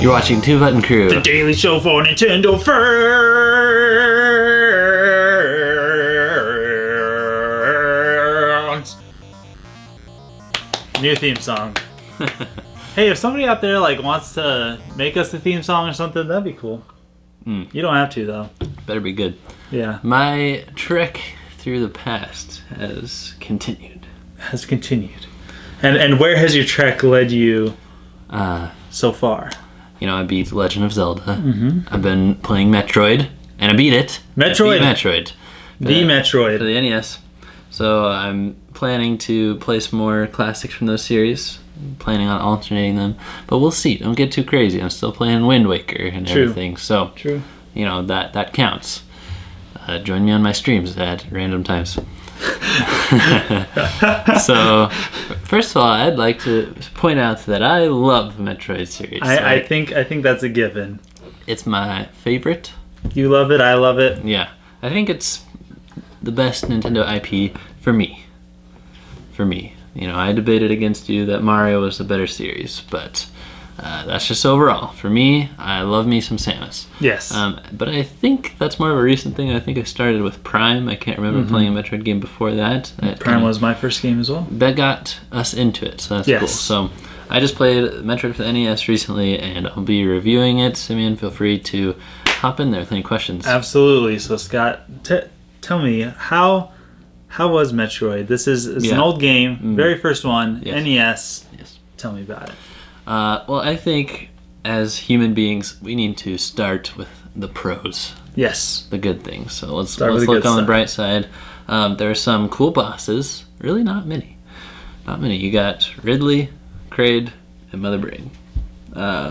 You're watching Two Button Crew. The daily show for Nintendo fans. New theme song. Hey, if somebody out there wants to make us a theme song or something, that'd be cool. You don't have to though. Better be good. Yeah. My trek through the past has continued. And where has your trek led you so far? You know, I beat Legend of Zelda. I've been playing Metroid, and I beat it. Metroid. Metroid. Metroid. For the NES. So I'm planning to play some more classics from those series. I'm planning on alternating them. But we'll see. Don't get too crazy. I'm still playing Wind Waker and everything. So, you know, that counts. Join me on my streams at random times. So, first of all, I'd like to point out that I love the Metroid series. I think that's a given. It's my favorite. You love it, I love it. Yeah. I think it's the best Nintendo IP for me. You know, I debated against you that Mario was the better series, but that's just overall. For me, I love me some Samus. Yes. But I think that's more of a recent thing. I think I started with Prime. I can't remember playing a Metroid game before that. Prime was my first game as well. That got us into it, so that's cool. So I just played Metroid for the NES recently, and I'll be reviewing it. Simeon, feel free to hop in there with any questions. Absolutely. So Scott, tell me, how was Metroid? This is an old game, very first one, NES. Yes. Tell me about it. Well, I think as human beings, we need to start with the pros. Yes. The good things. So let's look on the bright side. There are some cool bosses. Really not many. You got Ridley, Kraid, and Mother Brain.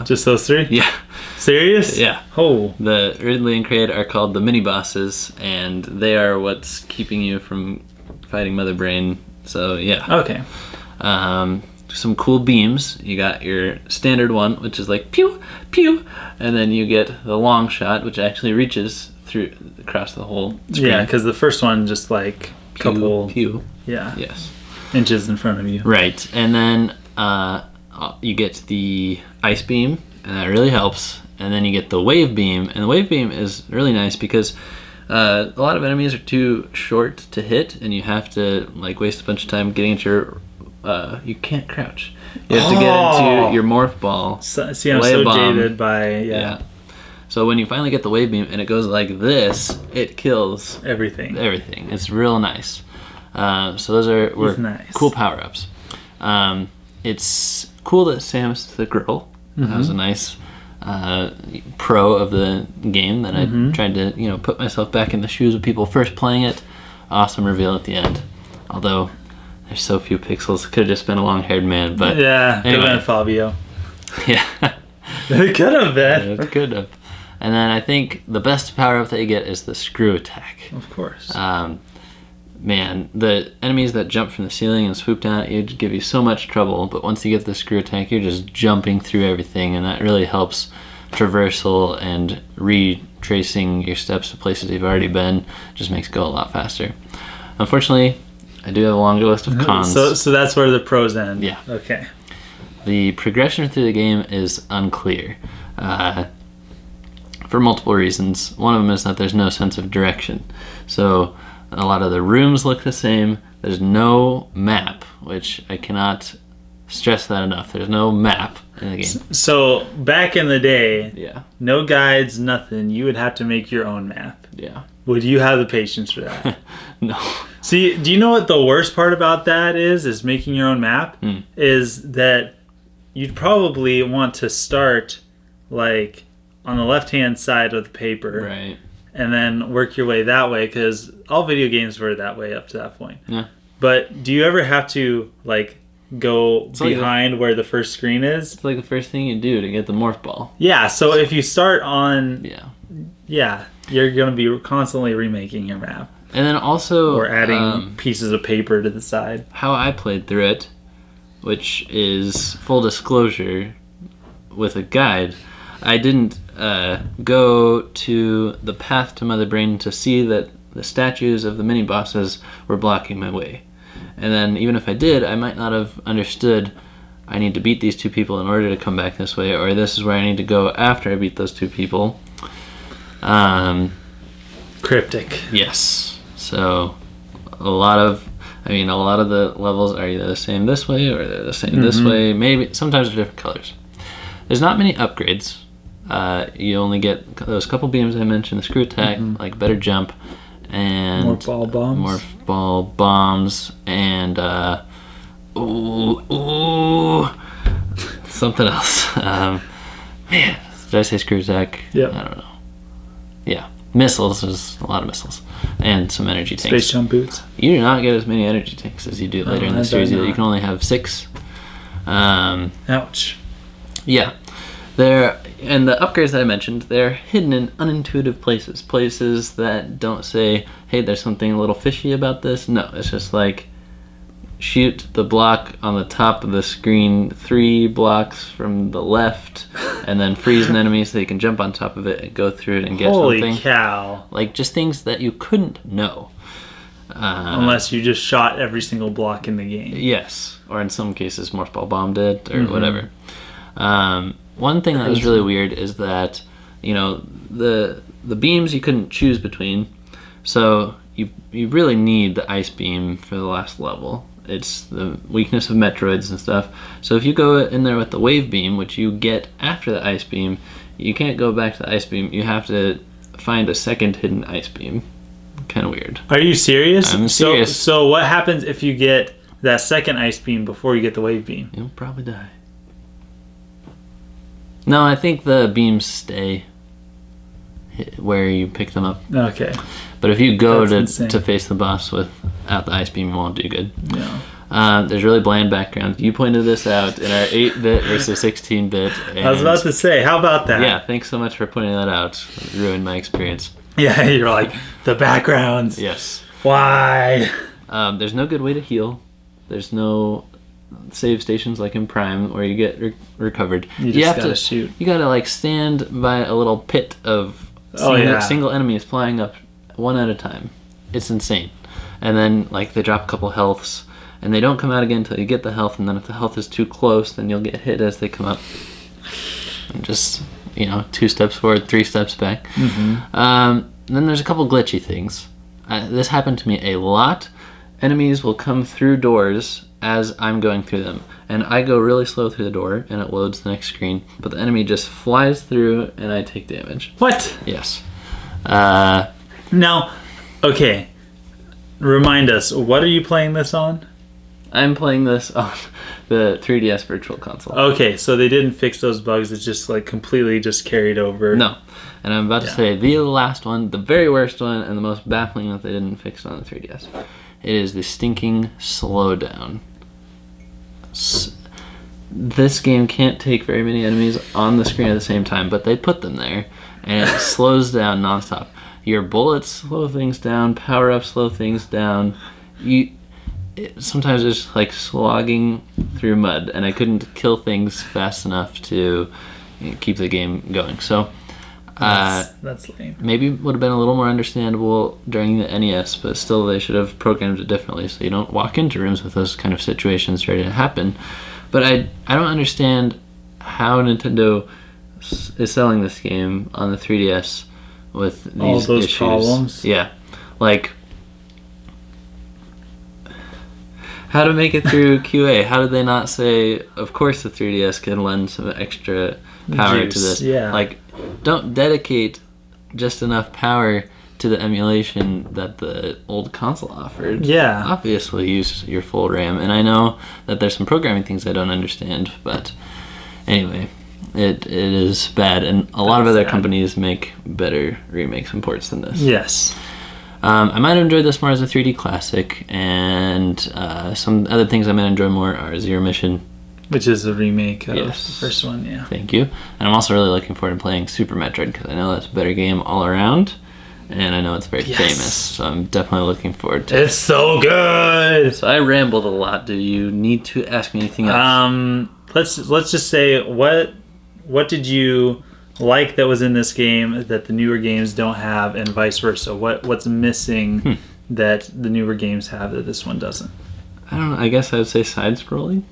Just those three? Yeah. Serious? Yeah. Oh. The Ridley and Kraid are called the mini bosses, and they are what's keeping you from fighting Mother Brain. So yeah. Okay. Some cool beams. You got your standard one, which is like pew pew, and then you get the long shot, which actually reaches across the whole screen. Yeah, because the first one just couple pew. Yeah. Yes. Inches in front of you. Right, and then you get the ice beam, and that really helps. And then you get the wave beam, and the wave beam is really nice because a lot of enemies are too short to hit, and you have to waste a bunch of time getting into your. You can't crouch. You have to get into your morph ball. See, I'm so jaded by yeah. So when you finally get the wave beam and it goes like this, it kills everything. It's real nice. So those were nice. Cool power ups. It's cool that Samus is the girl. That was a nice pro of the game that I tried to put myself back in the shoes of people first playing it. Awesome reveal at the end. Although there's so few pixels, could have just been a long-haired man. But yeah, anyway. Could have been Fabio. Yeah, it could have been. It could have. And then I think the best power up that you get is the screw attack. Of course. Man, the enemies that jump from the ceiling and swoop down at you give you so much trouble, but once you get the screw attack, you're just jumping through everything, and that really helps traversal and retracing your steps to places you've already been. Just makes it go a lot faster. Unfortunately, I do have a longer list of cons. So that's where the pros end. Yeah. Okay. The progression through the game is unclear. For multiple reasons. One of them is that there's no sense of direction. So a lot of the rooms look the same. There's no map, which I cannot stress that enough. There's no map in the game. So back in the day, no guides, nothing. You would have to make your own map. Yeah. Would you have the patience for that? No. See, do you know what the worst part about that is making your own map? Is that you'd probably want to start on the left-hand side of the paper. Right. And then work your way that way, because all video games were that way up to that point. Yeah. But do you ever have to go behind where the first screen is? It's the first thing you do to get the morph ball. Yeah, so if you start on... Yeah, you're going to be constantly remaking your map. And then also... Or adding pieces of paper to the side. How I played through it, which is full disclosure with a guide, I didn't go to the path to Mother Brain to see that the statues of the mini-bosses were blocking my way. And then even if I did, I might not have understood I need to beat these 2 people in order to come back this way, or this is where I need to go after I beat those 2 people. Cryptic. Yes. So a lot of the levels are either the same this way or they're the same this way. Maybe sometimes they're different colors. There's not many upgrades. You only get those couple beams I mentioned, the screw attack, like better jump, and more ball bombs, and something else. Man, did I say screw attack? Yeah. I don't know. Yeah, missiles. There's a lot of missiles and some energy tanks. Space jump boots. You do not get as many energy tanks as you do later in the series. You can only have 6. Ouch. Yeah. And the upgrades that I mentioned, they're hidden in unintuitive places that don't say, hey, there's something a little fishy about this. No, it's just like, shoot the block on the top of the screen 3 blocks from the left, and then freeze an enemy so you can jump on top of it and go through it and get something. Holy cow. Like, just things that you couldn't know. Unless you just shot every single block in the game. Yes, or in some cases Morphball bombed it, or whatever. One thing that was really weird is that, the beams you couldn't choose between, so you really need the ice beam for the last level. It's the weakness of Metroids and stuff. So if you go in there with the wave beam, which you get after the ice beam, you can't go back to the ice beam. You have to find a second hidden ice beam. Kind of weird. Are you serious? I'm serious. So what happens if you get that second ice beam before you get the wave beam? You'll probably die. No, I think the beams stay where you pick them up. Okay. But if you go to insane. face the boss without the ice beam, you won't do good. No. There's really bland background. You pointed this out in our 8-bit versus 16-bit. I was about to say, how about that? Yeah, thanks so much for pointing that out. It ruined my experience. Yeah, you're like, the backgrounds. Yes. Why? There's no good way to heal. There's no save stations like in Prime where you get recovered. You have to shoot. You gotta like stand by a little pit of single enemies flying up one at a time. It's insane. And then like they drop a couple healths and they don't come out again until you get the health, and then if the health is too close then you'll get hit as they come up. And just 2 steps forward, 3 steps back. Then there's a couple glitchy things. This happened to me a lot. Enemies will come through doors as I'm going through them, and I go really slow through the door and it loads the next screen, but the enemy just flies through and I take damage. What? Yes. Now, okay, remind us, what are you playing this on? I'm playing this on the 3DS Virtual Console. Okay, so they didn't fix those bugs, it's just like completely just carried over. No. And I'm about to say the last one, the very worst one, and the most baffling that they didn't fix on the 3DS. It is the stinking Slowdown. This game can't take very many enemies on the screen at the same time, but they put them there, and it slows down nonstop. Your bullets slow things down, power-ups slow things down. Sometimes it's like slogging through mud, and I couldn't kill things fast enough to keep the game going. So that's lame. Maybe would have been a little more understandable during the NES, but still they should have programmed it differently so you don't walk into rooms with those kind of situations ready to happen. But I don't understand how Nintendo is selling this game on the 3DS with these all those issues. Problems. Yeah, like how to make it through QA. How did they not say, of course the 3DS can lend some extra power to this? Yeah. Like, don't dedicate just enough power to the emulation that the old console offered. Yeah. Obviously use your full RAM. And I know that there's some programming things I don't understand, but anyway, it is bad. And a lot of other companies make better remakes and ports than this. Yes. I might enjoy this more as a 3D classic, and some other things I might enjoy more are Zero Mission. Which is a remake of Yes. the first one, yeah. Thank you. And I'm also really looking forward to playing Super Metroid, because I know that's a better game all around, and I know it's very famous, so I'm definitely looking forward to it. It's so good! So I rambled a lot. Do you need to ask me anything else? Let's just say, what did you like that was in this game that the newer games don't have, and vice versa? What's missing that the newer games have that this one doesn't? I don't know. I guess I would say side-scrolling.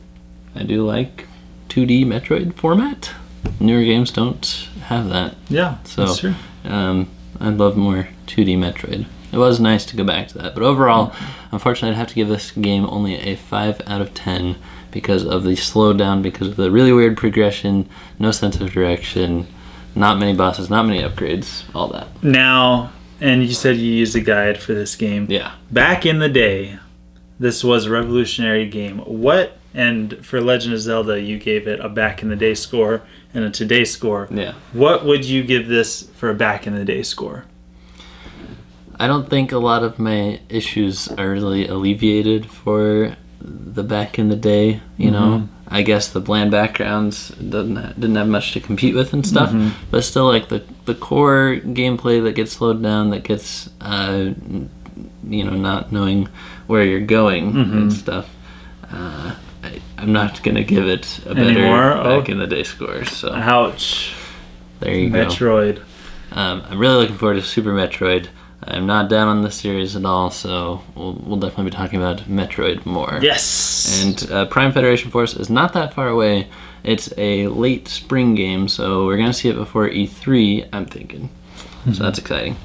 I do like 2D Metroid format. Newer games don't have that. Yeah, So, that's true. I'd love more 2D Metroid. It was nice to go back to that. But overall, unfortunately, I'd have to give this game only a 5 out of 10 because of the slowdown, because of the really weird progression, no sense of direction, not many bosses, not many upgrades, all that. Now, and you said you used a guide for this game. Yeah. Back in the day, this was a revolutionary game. What, and for Legend of Zelda, you gave it a back in the day score and a today score. Yeah. What would you give this for a back in the day score? I don't think a lot of my issues are really alleviated for the back in the day, you know. I guess the bland backgrounds didn't have much to compete with and stuff, but still, like the core gameplay that gets slowed down, that gets not knowing where you're going and stuff. I'm not gonna give it a better back in the day score. So ouch. There you Metroid. go. I'm really looking forward to Super Metroid. I'm not down on the series at all, so we'll definitely be talking about Metroid more. Yes! And Prime Federation Force is not that far away. It's a late spring game, so we're going to see it before E3, I'm thinking. So that's exciting.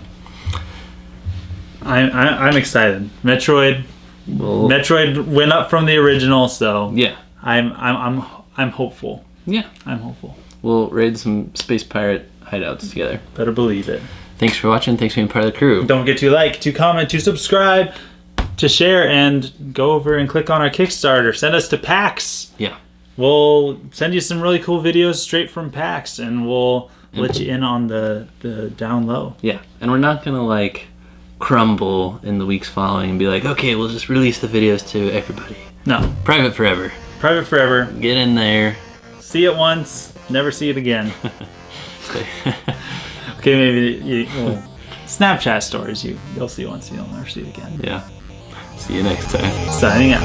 I'm excited. Metroid went up from the original, so yeah, I'm hopeful. Yeah, I'm hopeful. We'll raid some space pirate hideouts together. Better believe it. Thanks for watching. Thanks for being part of the crew. Don't forget to like, to comment, to subscribe, to share, and go over and click on our Kickstarter. Send us to PAX. Yeah. We'll send you some really cool videos straight from PAX, and we'll let you in on the down low. Yeah, and we're not going to crumble in the weeks following and be like, okay, we'll just release the videos to everybody. No. Private forever. Private forever. Get in there. See it once, never see it again. Okay, maybe Snapchat stories you'll see once, you'll never see it again. Yeah. See you next time. Signing out.